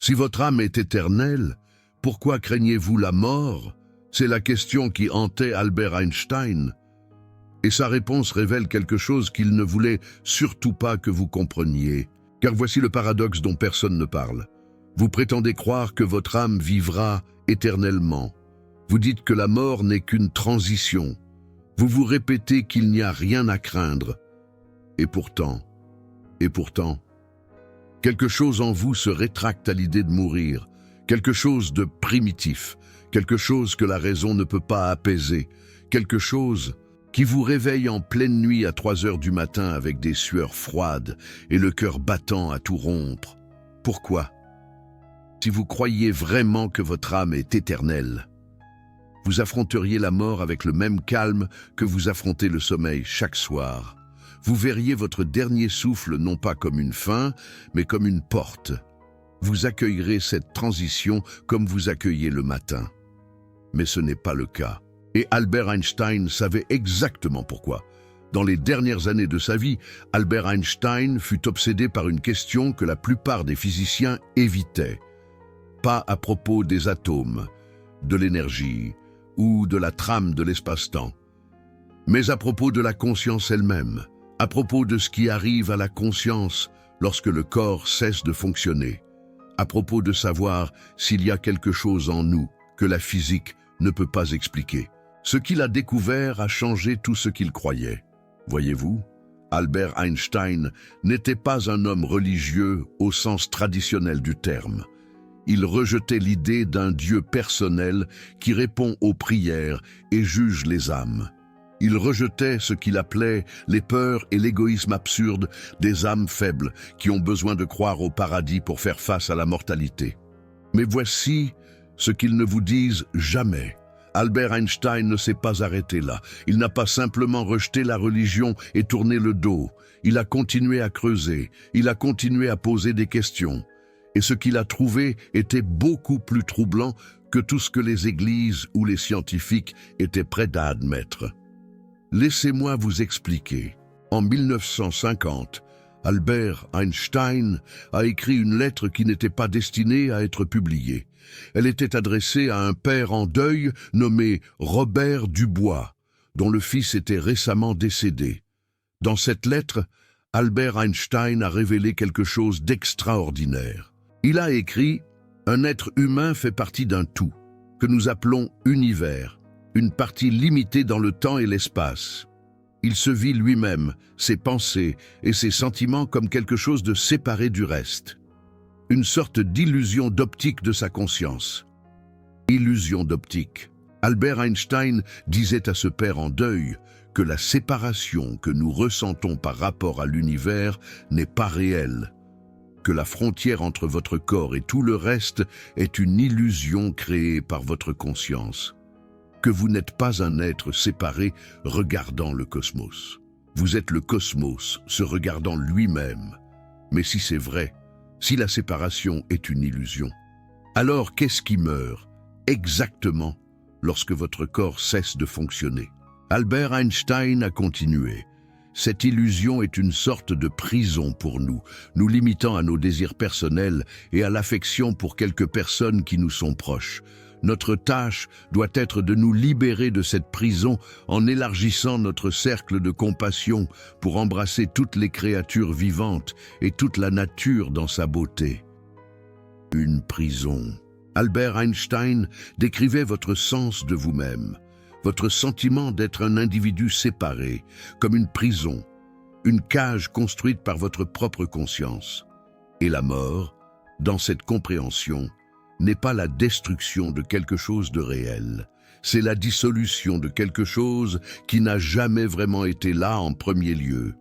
Si votre âme est éternelle, pourquoi craignez-vous la mort? C'est la question qui hantait Albert Einstein. Et sa réponse révèle quelque chose qu'il ne voulait surtout pas que vous compreniez. Car voici le paradoxe dont personne ne parle. Vous prétendez croire que votre âme vivra éternellement. Vous dites que la mort n'est qu'une transition. Vous vous répétez qu'il n'y a rien à craindre. Et pourtant, quelque chose en vous se rétracte à l'idée de mourir, quelque chose de primitif, quelque chose que la raison ne peut pas apaiser, quelque chose qui vous réveille en pleine nuit à 3 heures du matin avec des sueurs froides et le cœur battant à tout rompre. Pourquoi? Si vous croyiez vraiment que votre âme est éternelle, vous affronteriez la mort avec le même calme que vous affrontez le sommeil chaque soir. Vous verriez votre dernier souffle non pas comme une fin, mais comme une porte. Vous accueillerez cette transition comme vous accueillez le matin. Mais ce n'est pas le cas. Et Albert Einstein savait exactement pourquoi. Dans les dernières années de sa vie, Albert Einstein fut obsédé par une question que la plupart des physiciens évitaient. Pas à propos des atomes, de l'énergie ou de la trame de l'espace-temps, mais à propos de la conscience elle-même, à propos de ce qui arrive à la conscience lorsque le corps cesse de fonctionner, à propos de savoir s'il y a quelque chose en nous que la physique ne peut pas expliquer. Ce qu'il a découvert a changé tout ce qu'il croyait. Voyez-vous, Albert Einstein n'était pas un homme religieux au sens traditionnel du terme. Il rejetait l'idée d'un Dieu personnel qui répond aux prières et juge les âmes. Il rejetait ce qu'il appelait les peurs et l'égoïsme absurde des âmes faibles qui ont besoin de croire au paradis pour faire face à la mortalité. Mais voici ce qu'ils ne vous disent jamais. Albert Einstein ne s'est pas arrêté là. Il n'a pas simplement rejeté la religion et tourné le dos. Il a continué à creuser, il a continué à poser des questions. Et ce qu'il a trouvé était beaucoup plus troublant que tout ce que les églises ou les scientifiques étaient prêts à admettre. Laissez-moi vous expliquer. En 1950, Albert Einstein a écrit une lettre qui n'était pas destinée à être publiée. Elle était adressée à un père en deuil nommé Robert Dubois, dont le fils était récemment décédé. Dans cette lettre, Albert Einstein a révélé quelque chose d'extraordinaire. Il a écrit « Un être humain fait partie d'un tout, que nous appelons univers, une partie limitée dans le temps et l'espace. Il se vit lui-même, ses pensées et ses sentiments comme quelque chose de séparé du reste. Une sorte d'illusion d'optique de sa conscience. Illusion d'optique. Albert Einstein disait à ce père en deuil que la séparation que nous ressentons par rapport à l'univers n'est pas réelle, que la frontière entre votre corps et tout le reste est une illusion créée par votre conscience, que vous n'êtes pas un être séparé regardant le cosmos. Vous êtes le cosmos se regardant lui-même. Mais si c'est vrai, si la séparation est une illusion, alors qu'est-ce qui meurt exactement lorsque votre corps cesse de fonctionner? Albert Einstein a continué. Cette illusion est une sorte de prison pour nous, nous limitant à nos désirs personnels et à l'affection pour quelques personnes qui nous sont proches. Notre tâche doit être de nous libérer de cette prison en élargissant notre cercle de compassion pour embrasser toutes les créatures vivantes et toute la nature dans sa beauté. Une prison. Albert Einstein décrivait votre sens de vous-même, votre sentiment d'être un individu séparé, comme une prison, une cage construite par votre propre conscience. Et la mort, dans cette compréhension, n'est pas la destruction de quelque chose de réel. C'est la dissolution de quelque chose qui n'a jamais vraiment été là en premier lieu.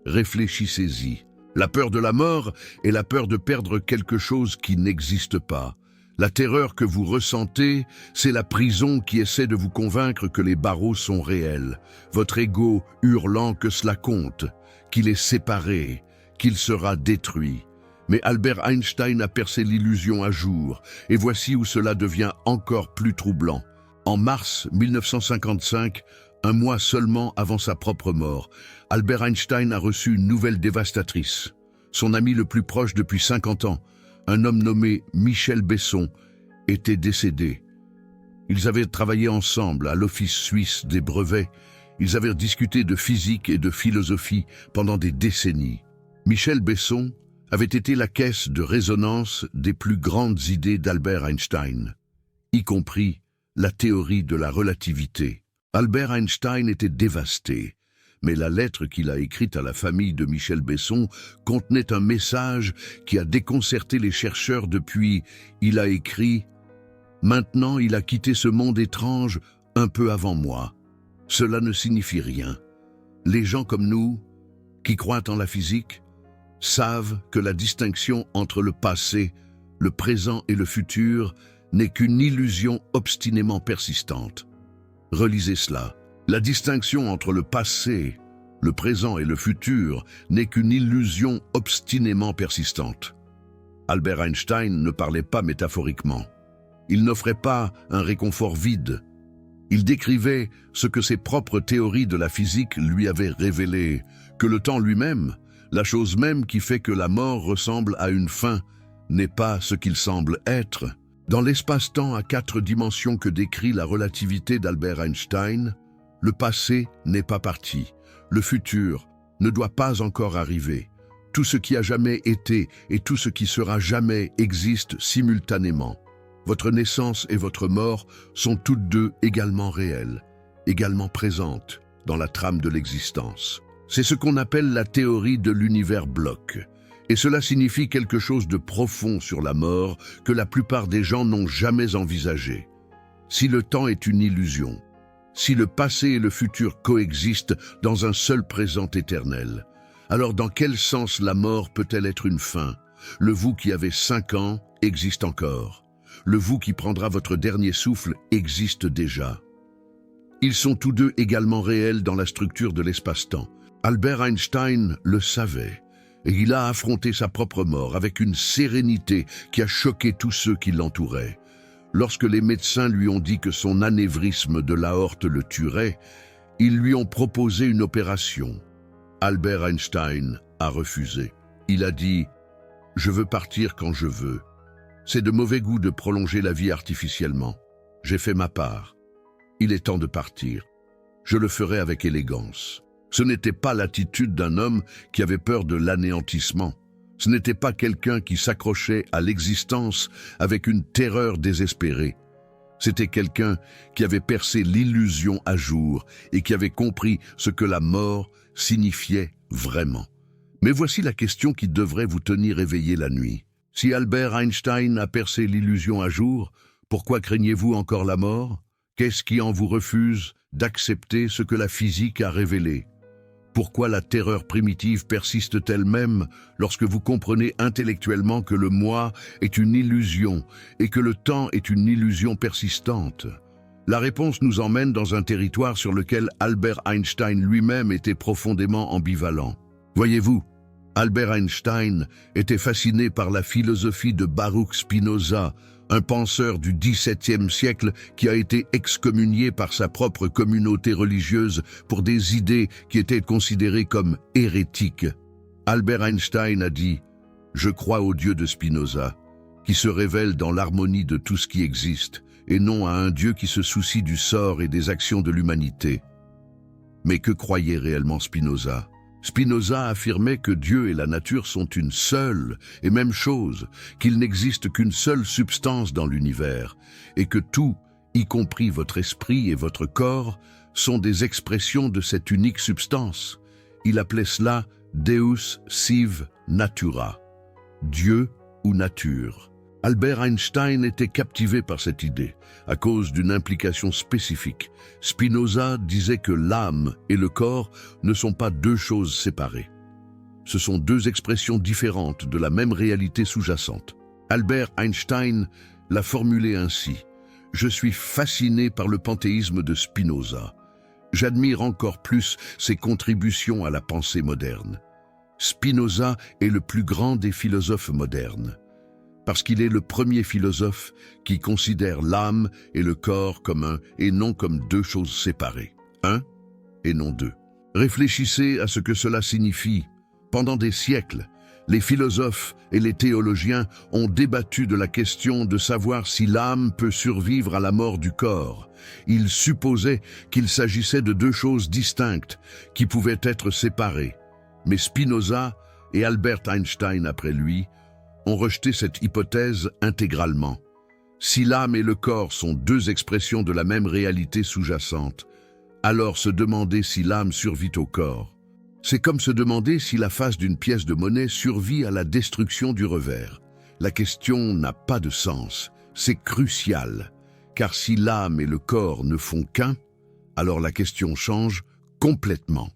Réfléchissez-y. La peur de la mort est la peur de perdre quelque chose qui n'existe pas. La terreur que vous ressentez, c'est la prison qui essaie de vous convaincre que les barreaux sont réels. Votre ego hurlant que cela compte, qu'il est séparé, qu'il sera détruit. Mais Albert Einstein a percé l'illusion à jour, et voici où cela devient encore plus troublant. En mars 1955, un mois seulement avant sa propre mort, Albert Einstein a reçu une nouvelle dévastatrice. Son ami le plus proche depuis 50 ans, un homme nommé Michel Besson, était décédé. Ils avaient travaillé ensemble à l'Office suisse des brevets. Ils avaient discuté de physique et de philosophie pendant des décennies. Michel Besson avait été la caisse de résonance des plus grandes idées d'Albert Einstein, y compris la théorie de la relativité. Albert Einstein était dévasté, mais la lettre qu'il a écrite à la famille de Michel Besson contenait un message qui a déconcerté les chercheurs depuis. Il a écrit « Maintenant, il a quitté ce monde étrange un peu avant moi. Cela ne signifie rien. Les gens comme nous, qui croient en la physique, savent que la distinction entre le passé, le présent et le futur n'est qu'une illusion obstinément persistante. Relisez cela. La distinction entre le passé, le présent et le futur n'est qu'une illusion obstinément persistante. » Albert Einstein ne parlait pas métaphoriquement. Il n'offrait pas un réconfort vide. Il décrivait ce que ses propres théories de la physique lui avaient révélé, que le temps lui-même, la chose même qui fait que la mort ressemble à une fin, n'est pas ce qu'il semble être. Dans l'espace-temps à 4 dimensions que décrit la relativité d'Albert Einstein, le passé n'est pas parti, le futur ne doit pas encore arriver. Tout ce qui a jamais été et tout ce qui sera jamais existe simultanément. Votre naissance et votre mort sont toutes deux également réelles, également présentes dans la trame de l'existence. C'est ce qu'on appelle la théorie de l'univers bloc. Et cela signifie quelque chose de profond sur la mort que la plupart des gens n'ont jamais envisagé. Si le temps est une illusion, si le passé et le futur coexistent dans un seul présent éternel, alors dans quel sens la mort peut-elle être une fin? Le vous qui avez 5 ans existe encore. Le vous qui prendra votre dernier souffle existe déjà. Ils sont tous deux également réels dans la structure de l'espace-temps. Albert Einstein le savait. Et il a affronté sa propre mort avec une sérénité qui a choqué tous ceux qui l'entouraient. Lorsque les médecins lui ont dit que son anévrisme de l'aorte le tuerait, ils lui ont proposé une opération. Albert Einstein a refusé. Il a dit « Je veux partir quand je veux. C'est de mauvais goût de prolonger la vie artificiellement. J'ai fait ma part. Il est temps de partir. Je le ferai avec élégance. » Ce n'était pas l'attitude d'un homme qui avait peur de l'anéantissement. Ce n'était pas quelqu'un qui s'accrochait à l'existence avec une terreur désespérée. C'était quelqu'un qui avait percé l'illusion à jour et qui avait compris ce que la mort signifiait vraiment. Mais voici la question qui devrait vous tenir éveillé la nuit. Si Albert Einstein a percé l'illusion à jour, pourquoi craignez-vous encore la mort? Qu'est-ce qui en vous refuse d'accepter ce que la physique a révélé? Pourquoi la terreur primitive persiste-t-elle même lorsque vous comprenez intellectuellement que le moi est une illusion et que le temps est une illusion persistante? La réponse nous emmène dans un territoire sur lequel Albert Einstein lui-même était profondément ambivalent. Voyez-vous, Albert Einstein était fasciné par la philosophie de Baruch Spinoza, un penseur du XVIIe siècle qui a été excommunié par sa propre communauté religieuse pour des idées qui étaient considérées comme hérétiques. Albert Einstein a dit « Je crois au Dieu de Spinoza, qui se révèle dans l'harmonie de tout ce qui existe, et non à un Dieu qui se soucie du sort et des actions de l'humanité. » Mais que croyait réellement Spinoza? Spinoza affirmait que Dieu et la nature sont une seule et même chose, qu'il n'existe qu'une seule substance dans l'univers, et que tout, y compris votre esprit et votre corps, sont des expressions de cette unique substance. Il appelait cela Deus sive natura, Dieu ou nature. Albert Einstein était captivé par cette idée, à cause d'une implication spécifique. Spinoza disait que l'âme et le corps ne sont pas deux choses séparées. Ce sont deux expressions différentes de la même réalité sous-jacente. Albert Einstein l'a formulé ainsi. « Je suis fasciné par le panthéisme de Spinoza. J'admire encore plus ses contributions à la pensée moderne. Spinoza est le plus grand des philosophes modernes. Parce qu'il est le premier philosophe qui considère l'âme et le corps comme un et non comme deux choses séparées. Un et non deux. Réfléchissez à ce que cela signifie. Pendant des siècles, Les philosophes et les théologiens ont débattu de la question de savoir si l'âme peut survivre à la mort du corps. Ils supposaient qu'il s'agissait de deux choses distinctes qui pouvaient être séparées. Mais Spinoza et Albert Einstein après lui ont rejeté cette hypothèse intégralement. Si l'âme et le corps sont deux expressions de la même réalité sous-jacente, alors se demander si l'âme survit au corps, c'est comme se demander si la face d'une pièce de monnaie survit à la destruction du revers. La question n'a pas de sens, c'est crucial, car si l'âme et le corps ne font qu'un, alors la question change complètement.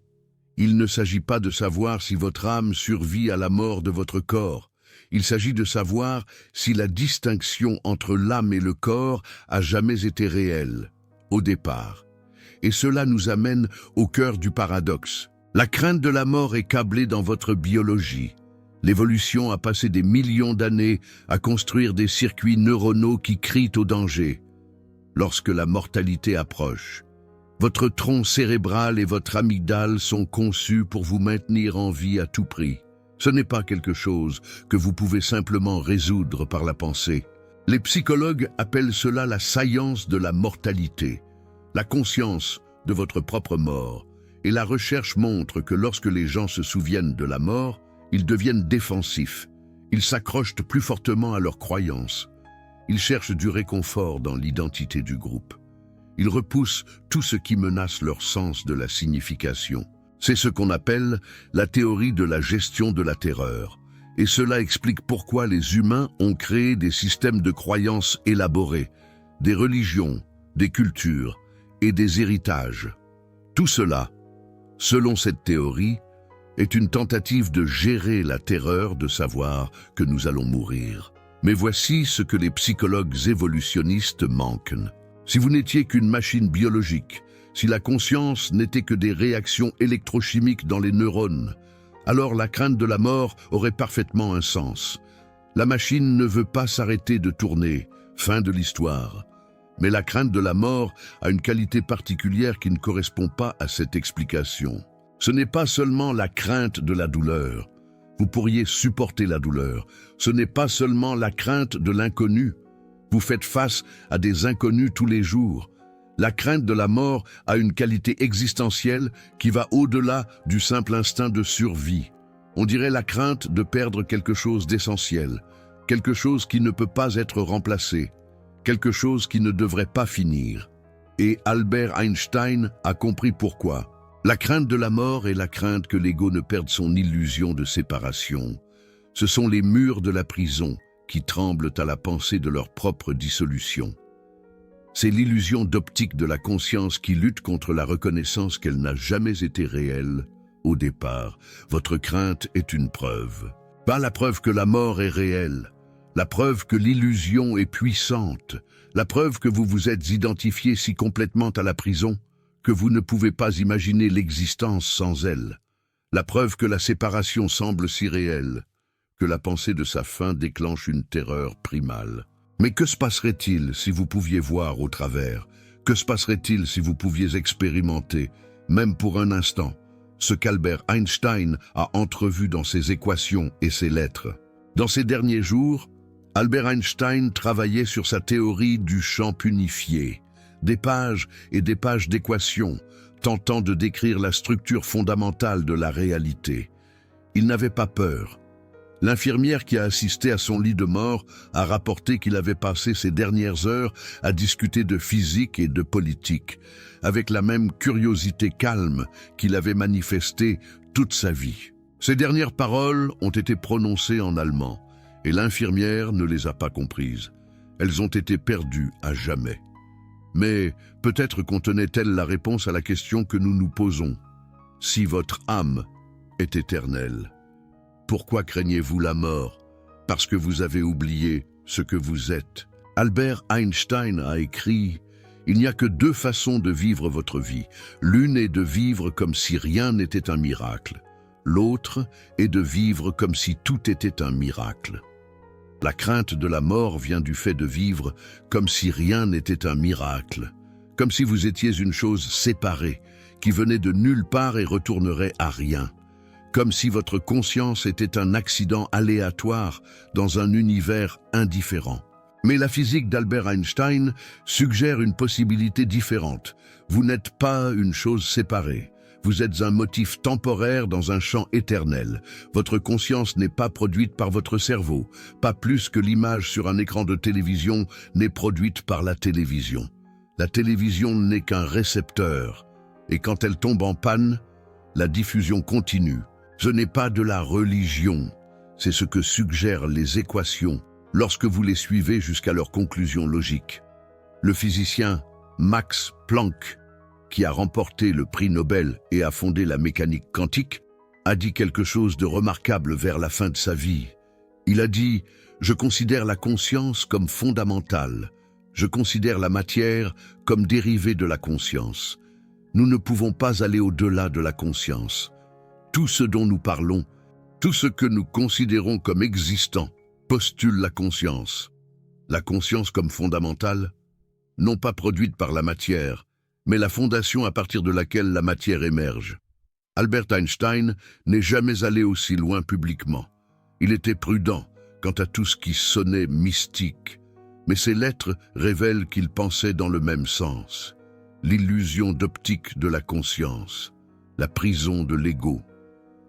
Il ne s'agit pas de savoir si votre âme survit à la mort de votre corps. Il s'agit de savoir si la distinction entre l'âme et le corps a jamais été réelle, au départ. Et cela nous amène au cœur du paradoxe. La crainte de la mort est câblée dans votre biologie. L'évolution a passé des millions d'années à construire des circuits neuronaux qui crient au danger. Lorsque la mortalité approche, votre tronc cérébral et votre amygdale sont conçus pour vous maintenir en vie à tout prix. Ce n'est pas quelque chose que vous pouvez simplement résoudre par la pensée. Les psychologues appellent cela la science de la mortalité, la conscience de votre propre mort. Et la recherche montre que lorsque les gens se souviennent de la mort, ils deviennent défensifs. Ils s'accrochent plus fortement à leurs croyances. Ils cherchent du réconfort dans l'identité du groupe. Ils repoussent tout ce qui menace leur sens de la signification. C'est ce qu'on appelle la théorie de la gestion de la terreur. Et cela explique pourquoi les humains ont créé des systèmes de croyances élaborés, des religions, des cultures et des héritages. Tout cela, selon cette théorie, est une tentative de gérer la terreur de savoir que nous allons mourir. Mais voici ce que les psychologues évolutionnistes manquent. Si vous n'étiez qu'une machine biologique, si la conscience n'était que des réactions électrochimiques dans les neurones, alors la crainte de la mort aurait parfaitement un sens. La machine ne veut pas s'arrêter de tourner, fin de l'histoire. Mais la crainte de la mort a une qualité particulière qui ne correspond pas à cette explication. Ce n'est pas seulement la crainte de la douleur. Vous pourriez supporter la douleur. Ce n'est pas seulement la crainte de l'inconnu. Vous faites face à des inconnus tous les jours. La crainte de la mort a une qualité existentielle qui va au-delà du simple instinct de survie. On dirait la crainte de perdre quelque chose d'essentiel, quelque chose qui ne peut pas être remplacé, quelque chose qui ne devrait pas finir. Et Albert Einstein a compris pourquoi. La crainte de la mort est la crainte que l'ego ne perde son illusion de séparation. Ce sont les murs de la prison qui tremblent à la pensée de leur propre dissolution. C'est l'illusion d'optique de la conscience qui lutte contre la reconnaissance qu'elle n'a jamais été réelle. Au départ, votre crainte est une preuve. Pas la preuve que la mort est réelle, la preuve que l'illusion est puissante, la preuve que vous vous êtes identifié si complètement à la prison que vous ne pouvez pas imaginer l'existence sans elle, la preuve que la séparation semble si réelle, que la pensée de sa fin déclenche une terreur primale. Mais que se passerait-il si vous pouviez voir au travers? Que se passerait-il si vous pouviez expérimenter, même pour un instant, ce qu'Albert Einstein a entrevu dans ses équations et ses lettres? Dans ces derniers jours, Albert Einstein travaillait sur sa théorie du champ unifié, des pages et des pages d'équations, tentant de décrire la structure fondamentale de la réalité. Il n'avait pas peur. L'infirmière qui a assisté à son lit de mort a rapporté qu'il avait passé ses dernières heures à discuter de physique et de politique, avec la même curiosité calme qu'il avait manifestée toute sa vie. Ses dernières paroles ont été prononcées en allemand, et l'infirmière ne les a pas comprises. Elles ont été perdues à jamais. Mais peut-être contenait-elle la réponse à la question que nous nous posons. Si votre âme est éternelle, pourquoi craignez-vous la mort? Parce que vous avez oublié ce que vous êtes. Albert Einstein a écrit « Il n'y a que deux façons de vivre votre vie. L'une est de vivre comme si rien n'était un miracle. L'autre est de vivre comme si tout était un miracle. » La crainte de la mort vient du fait de vivre comme si rien n'était un miracle, comme si vous étiez une chose séparée, qui venait de nulle part et retournerait à rien. comme si votre conscience était un accident aléatoire dans un univers indifférent. Mais la physique d'Albert Einstein suggère une possibilité différente. Vous n'êtes pas une chose séparée. Vous êtes un motif temporaire dans un champ éternel. Votre conscience n'est pas produite par votre cerveau, pas plus que l'image sur un écran de télévision n'est produite par la télévision. La télévision n'est qu'un récepteur, et quand elle tombe en panne, la diffusion continue. Ce n'est pas de la religion, c'est ce que suggèrent les équations lorsque vous les suivez jusqu'à leur conclusion logique. Le physicien Max Planck, qui a remporté le prix Nobel et a fondé la mécanique quantique, a dit quelque chose de remarquable vers la fin de sa vie. Il a dit « Je considère la conscience comme fondamentale. Je considère la matière comme dérivée de la conscience. Nous ne pouvons pas aller au-delà de la conscience. Tout ce dont nous parlons, tout ce que nous considérons comme existant, postule la conscience. La conscience comme fondamentale, non pas produite par la matière, mais la fondation à partir de laquelle la matière émerge. Albert Einstein n'est jamais allé aussi loin publiquement. Il était prudent quant à tout ce qui sonnait mystique, mais ses lettres révèlent qu'il pensait dans le même sens. L'illusion d'optique de la conscience, la prison de l'ego,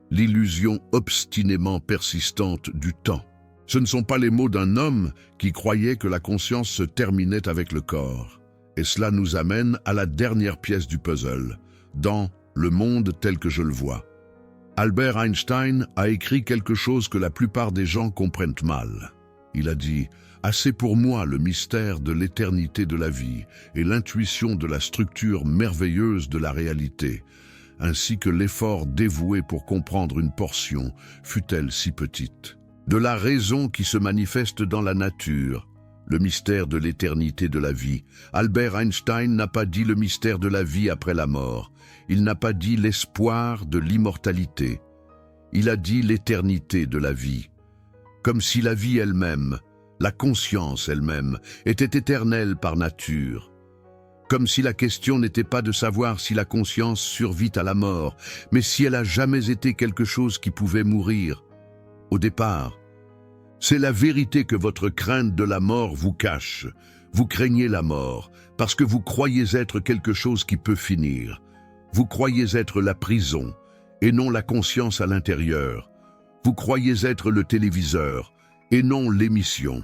l'illusion obstinément persistante du temps. Ce ne sont pas les mots d'un homme qui croyait que la conscience se terminait avec le corps. Et cela nous amène à la dernière pièce du puzzle, dans Le monde tel que je le vois. Albert Einstein a écrit quelque chose que la plupart des gens comprennent mal. Il a dit « Assez pour moi le mystère de l'éternité de la vie et l'intuition de la structure merveilleuse de la réalité, ainsi que l'effort dévoué pour comprendre une portion, fût-elle si petite, de la raison qui se manifeste dans la nature, le mystère de l'éternité de la vie. » Albert Einstein n'a pas dit le mystère de la vie après la mort. Il n'a pas dit l'espoir de l'immortalité. Il a dit l'éternité de la vie. Comme si la vie elle-même, la conscience elle-même, était éternelle par nature. Comme si la question n'était pas de savoir si la conscience survit à la mort, mais si elle a jamais été quelque chose qui pouvait mourir. Au départ, c'est la vérité que votre crainte de la mort vous cache. Vous craignez la mort parce que vous croyez être quelque chose qui peut finir. Vous croyez être la prison et non la conscience à l'intérieur. Vous croyez être le téléviseur et non l'émission.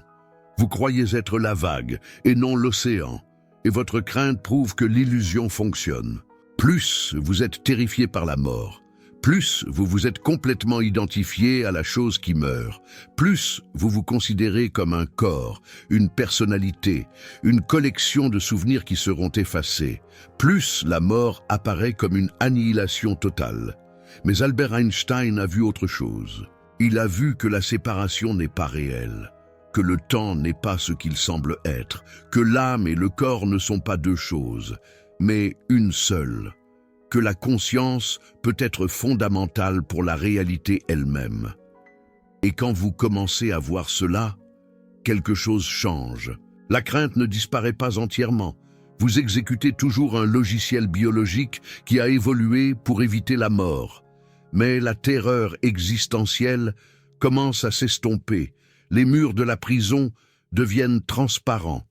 Vous croyez être la vague et non l'océan. Et votre crainte prouve que l'illusion fonctionne. Plus vous êtes terrifié par la mort, plus vous vous êtes complètement identifié à la chose qui meurt, plus vous vous considérez comme un corps, une personnalité, une collection de souvenirs qui seront effacés, plus la mort apparaît comme une annihilation totale. Mais Albert Einstein a vu autre chose. Il a vu que la séparation n'est pas réelle, que le temps n'est pas ce qu'il semble être, que l'âme et le corps ne sont pas deux choses, mais une seule, que la conscience peut être fondamentale pour la réalité elle-même. Et quand vous commencez à voir cela, quelque chose change. La crainte ne disparaît pas entièrement. Vous exécutez toujours un logiciel biologique qui a évolué pour éviter la mort. Mais la terreur existentielle commence à s'estomper. Les murs de la prison deviennent transparents.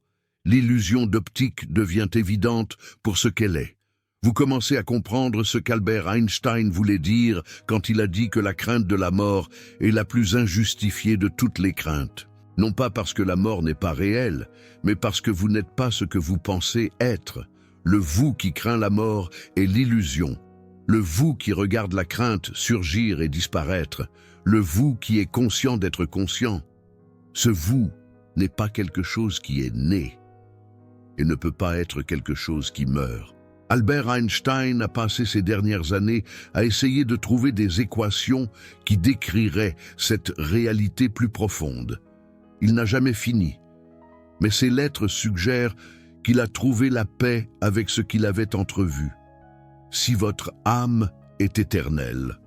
L'illusion d'optique devient évidente pour ce qu'elle est. Vous commencez à comprendre ce qu'Albert Einstein voulait dire quand il a dit que la crainte de la mort est la plus injustifiée de toutes les craintes. Non pas parce que la mort n'est pas réelle, mais parce que vous n'êtes pas ce que vous pensez être. Le vous qui craint la mort est l'illusion. Le vous qui regarde la crainte surgir et disparaître. Le vous qui est conscient d'être conscient. Ce vous n'est pas quelque chose qui est né et ne peut pas être quelque chose qui meurt. Albert Einstein a passé ses dernières années à essayer de trouver des équations qui décriraient cette réalité plus profonde. Il n'a jamais fini, mais ses lettres suggèrent qu'il a trouvé la paix avec ce qu'il avait entrevu. Si votre âme est éternelle,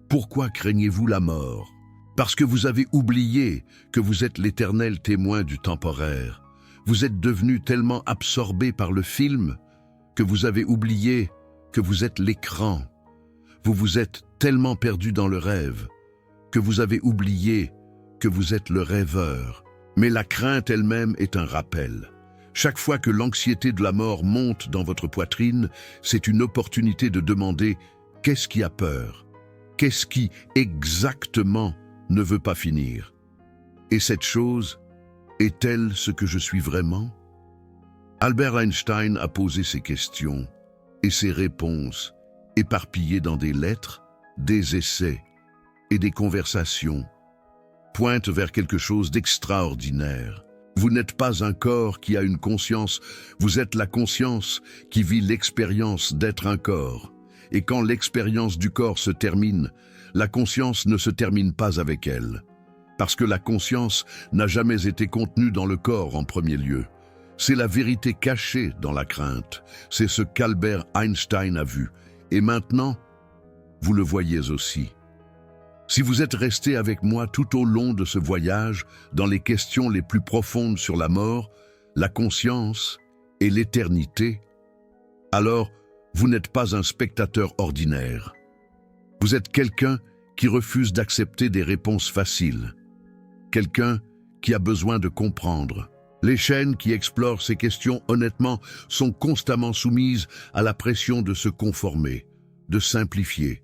pourquoi craignez-vous la mort? Parce que vous avez oublié que vous êtes l'éternel témoin du temporaire. Vous êtes devenu tellement absorbé par le film que vous avez oublié que vous êtes l'écran. Vous vous êtes tellement perdu dans le rêve que vous avez oublié que vous êtes le rêveur. Mais la crainte elle-même est un rappel. Chaque fois que l'anxiété de la mort monte dans votre poitrine, c'est une opportunité de demander « Qu'est-ce qui a peur? Qu'est-ce qui exactement ne veut pas finir? Et cette chose est-elle ce que je suis vraiment ?» Albert Einstein a posé ces questions et ses réponses, éparpillées dans des lettres, des essais et des conversations, pointent vers quelque chose d'extraordinaire. Vous n'êtes pas un corps qui a une conscience, vous êtes la conscience qui vit l'expérience d'être un corps. Et quand l'expérience du corps se termine, la conscience ne se termine pas avec elle. Parce que la conscience n'a jamais été contenue dans le corps en premier lieu. C'est la vérité cachée dans la crainte. C'est ce qu'Albert Einstein a vu. Et maintenant, vous le voyez aussi. Si vous êtes resté avec moi tout au long de ce voyage, dans les questions les plus profondes sur la mort, la conscience et l'éternité, alors vous n'êtes pas un spectateur ordinaire. Vous êtes quelqu'un qui refuse d'accepter des réponses faciles. Quelqu'un qui a besoin de comprendre. Les chaînes qui explorent ces questions honnêtement sont constamment soumises à la pression de se conformer, de simplifier,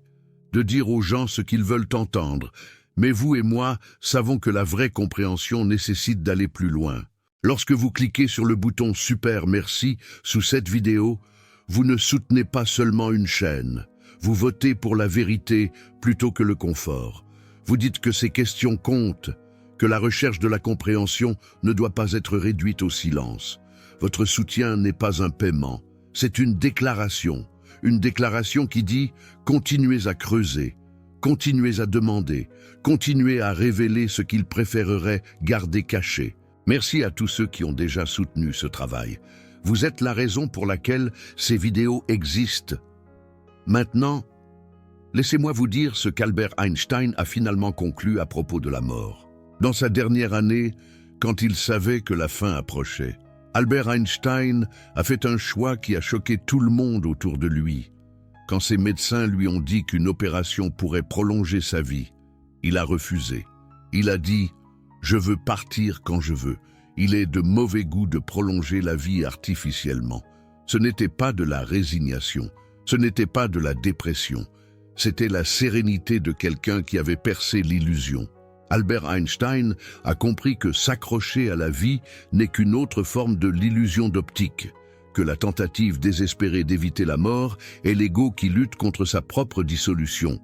de dire aux gens ce qu'ils veulent entendre. Mais vous et moi savons que la vraie compréhension nécessite d'aller plus loin. Lorsque vous cliquez sur le bouton « Super merci » sous cette vidéo, vous ne soutenez pas seulement une chaîne. Vous votez pour la vérité plutôt que le confort. Vous dites que ces questions comptent, que la recherche de la compréhension ne doit pas être réduite au silence. Votre soutien n'est pas un paiement, c'est une déclaration qui dit « Continuez à creuser, continuez à demander, continuez à révéler ce qu'ils préféreraient garder caché. » Merci à tous ceux qui ont déjà soutenu ce travail. Vous êtes la raison pour laquelle ces vidéos existent. Maintenant, laissez-moi vous dire ce qu'Albert Einstein a finalement conclu à propos de la mort. Dans sa dernière année, quand il savait que la fin approchait, Albert Einstein a fait un choix qui a choqué tout le monde autour de lui. Quand ses médecins lui ont dit qu'une opération pourrait prolonger sa vie, il a refusé. Il a dit « Je veux partir quand je veux. Il est de mauvais goût de prolonger la vie artificiellement. » Ce n'était pas de la résignation, ce n'était pas de la dépression. C'était la sérénité de quelqu'un qui avait percé l'illusion. Albert Einstein a compris que s'accrocher à la vie n'est qu'une autre forme de l'illusion d'optique, que la tentative désespérée d'éviter la mort est l'ego qui lutte contre sa propre dissolution,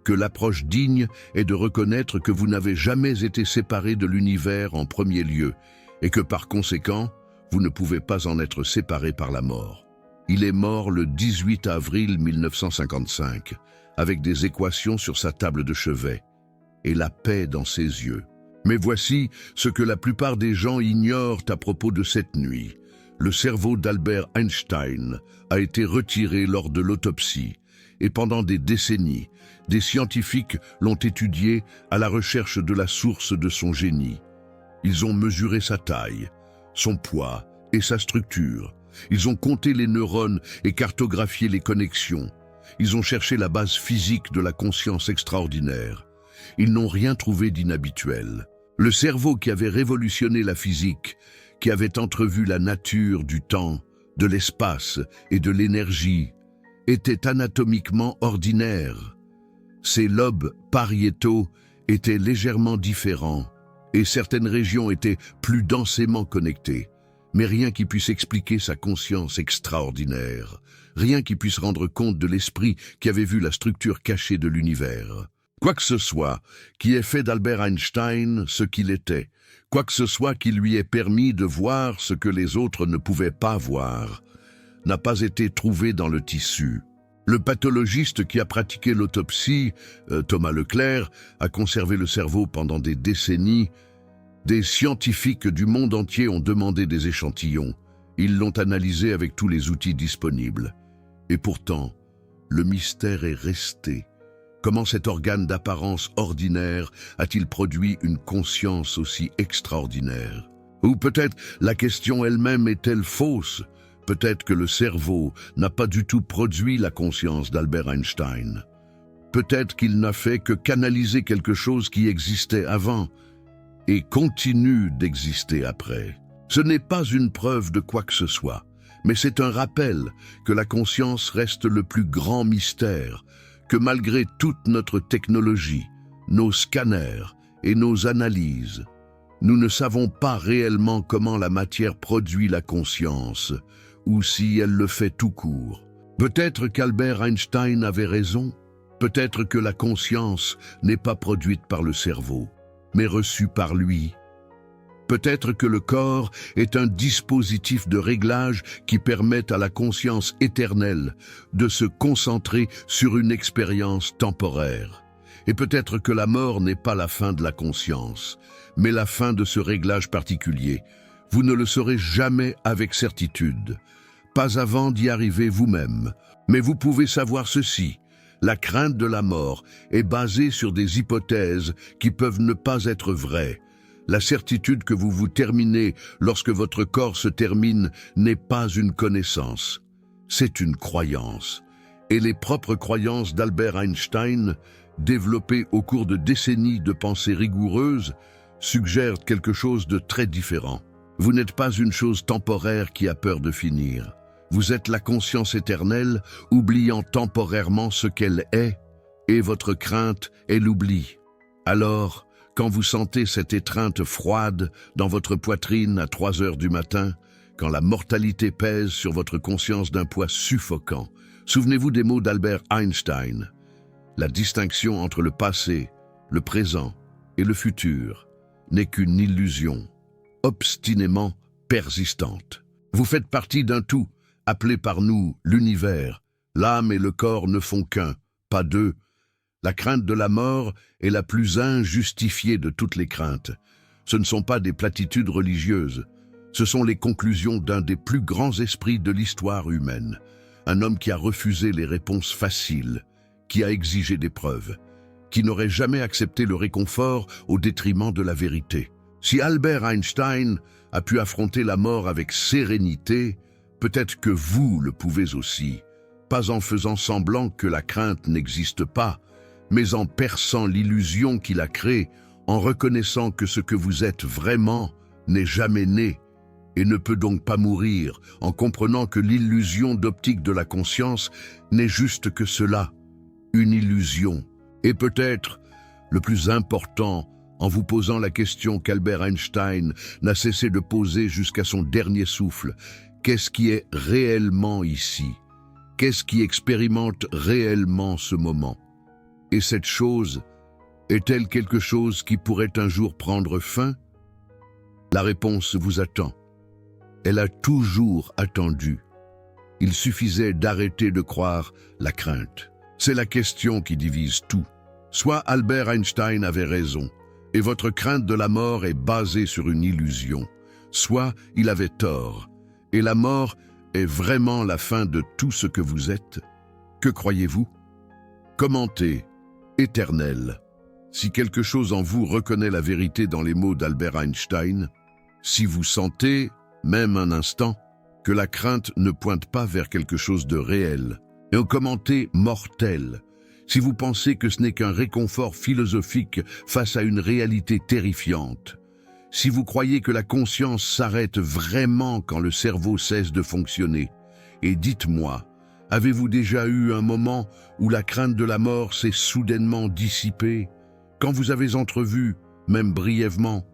que l'approche digne est de reconnaître que vous n'avez jamais été séparé de l'univers en premier lieu, et que par conséquent, vous ne pouvez pas en être séparé par la mort. Il est mort le 18 avril 1955, avec des équations sur sa table de chevet, et la paix dans ses yeux. Mais voici ce que la plupart des gens ignorent à propos de cette nuit. Le cerveau d'Albert Einstein a été retiré lors de l'autopsie, et pendant des décennies, des scientifiques l'ont étudié à la recherche de la source de son génie. Ils ont mesuré sa taille, son poids et sa structure. Ils ont compté les neurones et cartographié les connexions. Ils ont cherché la base physique de la conscience extraordinaire. Ils n'ont rien trouvé d'inhabituel. Le cerveau qui avait révolutionné la physique, qui avait entrevu la nature du temps, de l'espace et de l'énergie, était anatomiquement ordinaire. Ses lobes pariétaux étaient légèrement différents et certaines régions étaient plus densément connectées. Mais rien qui puisse expliquer sa conscience extraordinaire, rien qui puisse rendre compte de l'esprit qui avait vu la structure cachée de l'univers. Quoi que ce soit qui ait fait d'Albert Einstein ce qu'il était, quoi que ce soit qui lui ait permis de voir ce que les autres ne pouvaient pas voir, n'a pas été trouvé dans le tissu. Le pathologiste qui a pratiqué l'autopsie, Thomas Leclerc, a conservé le cerveau pendant des décennies. Des scientifiques du monde entier ont demandé des échantillons. Ils l'ont analysé avec tous les outils disponibles. Et pourtant, le mystère est resté. Comment cet organe d'apparence ordinaire a-t-il produit une conscience aussi extraordinaire? Ou peut-être la question elle-même est-elle fausse? Peut-être que le cerveau n'a pas du tout produit la conscience d'Albert Einstein. Peut-être qu'il n'a fait que canaliser quelque chose qui existait avant et continue d'exister après. Ce n'est pas une preuve de quoi que ce soit, mais c'est un rappel que la conscience reste le plus grand mystère, que malgré toute notre technologie, nos scanners et nos analyses, nous ne savons pas réellement comment la matière produit la conscience, ou si elle le fait tout court. Peut-être qu'Albert Einstein avait raison, peut-être que la conscience n'est pas produite par le cerveau, mais reçue par lui. Peut-être que le corps est un dispositif de réglage qui permet à la conscience éternelle de se concentrer sur une expérience temporaire. Et peut-être que la mort n'est pas la fin de la conscience, mais la fin de ce réglage particulier. Vous ne le saurez jamais avec certitude, pas avant d'y arriver vous-même. Mais vous pouvez savoir ceci: la crainte de la mort est basée sur des hypothèses qui peuvent ne pas être vraies. La certitude que vous vous terminez lorsque votre corps se termine n'est pas une connaissance, c'est une croyance. Et les propres croyances d'Albert Einstein, développées au cours de décennies de pensée rigoureuse, suggèrent quelque chose de très différent. Vous n'êtes pas une chose temporaire qui a peur de finir. Vous êtes la conscience éternelle, oubliant temporairement ce qu'elle est, et votre crainte est l'oubli. Alors, quand vous sentez cette étreinte froide dans votre poitrine à 3 heures du matin, quand la mortalité pèse sur votre conscience d'un poids suffocant, souvenez-vous des mots d'Albert Einstein. La distinction entre le passé, le présent et le futur n'est qu'une illusion, obstinément persistante. Vous faites partie d'un tout, appelé par nous l'univers. L'âme et le corps ne font qu'un, pas deux. La crainte de la mort est la plus injustifiée de toutes les craintes. Ce ne sont pas des platitudes religieuses. Ce sont les conclusions d'un des plus grands esprits de l'histoire humaine. Un homme qui a refusé les réponses faciles, qui a exigé des preuves, qui n'aurait jamais accepté le réconfort au détriment de la vérité. Si Albert Einstein a pu affronter la mort avec sérénité, peut-être que vous le pouvez aussi, pas en faisant semblant que la crainte n'existe pas, mais en perçant l'illusion qu'il a créée, en reconnaissant que ce que vous êtes vraiment n'est jamais né et ne peut donc pas mourir, en comprenant que l'illusion d'optique de la conscience n'est juste que cela, une illusion. Et peut-être, le plus important, en vous posant la question qu'Albert Einstein n'a cessé de poser jusqu'à son dernier souffle: qu'est-ce qui est réellement ici? Qu'est-ce qui expérimente réellement ce moment? Et cette chose, est-elle quelque chose qui pourrait un jour prendre fin? La réponse vous attend. Elle a toujours attendu. Il suffisait d'arrêter de croire la crainte. C'est la question qui divise tout. Soit Albert Einstein avait raison, et votre crainte de la mort est basée sur une illusion, soit il avait tort, et la mort est vraiment la fin de tout ce que vous êtes. Que croyez-vous? Commentez. Éternel. Si quelque chose en vous reconnaît la vérité dans les mots d'Albert Einstein, si vous sentez, même un instant, que la crainte ne pointe pas vers quelque chose de réel, et commentez mortel. Si vous pensez que ce n'est qu'un réconfort philosophique face à une réalité terrifiante, si vous croyez que la conscience s'arrête vraiment quand le cerveau cesse de fonctionner, et dites-moi, avez-vous déjà eu un moment où la crainte de la mort s'est soudainement dissipée, quand vous avez entrevu, même brièvement,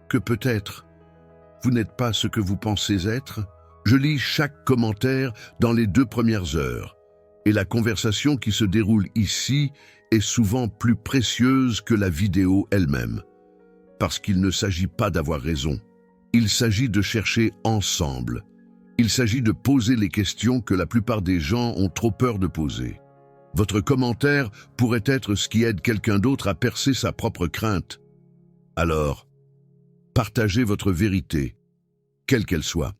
que peut-être vous n'êtes pas ce que vous pensez être? Je lis chaque commentaire dans les 2 premières heures, et la conversation qui se déroule ici est souvent plus précieuse que la vidéo elle-même, parce qu'il ne s'agit pas d'avoir raison. Il s'agit de chercher ensemble. Il s'agit de poser les questions que la plupart des gens ont trop peur de poser. Votre commentaire pourrait être ce qui aide quelqu'un d'autre à percer sa propre crainte. Alors, partagez votre vérité, quelle qu'elle soit.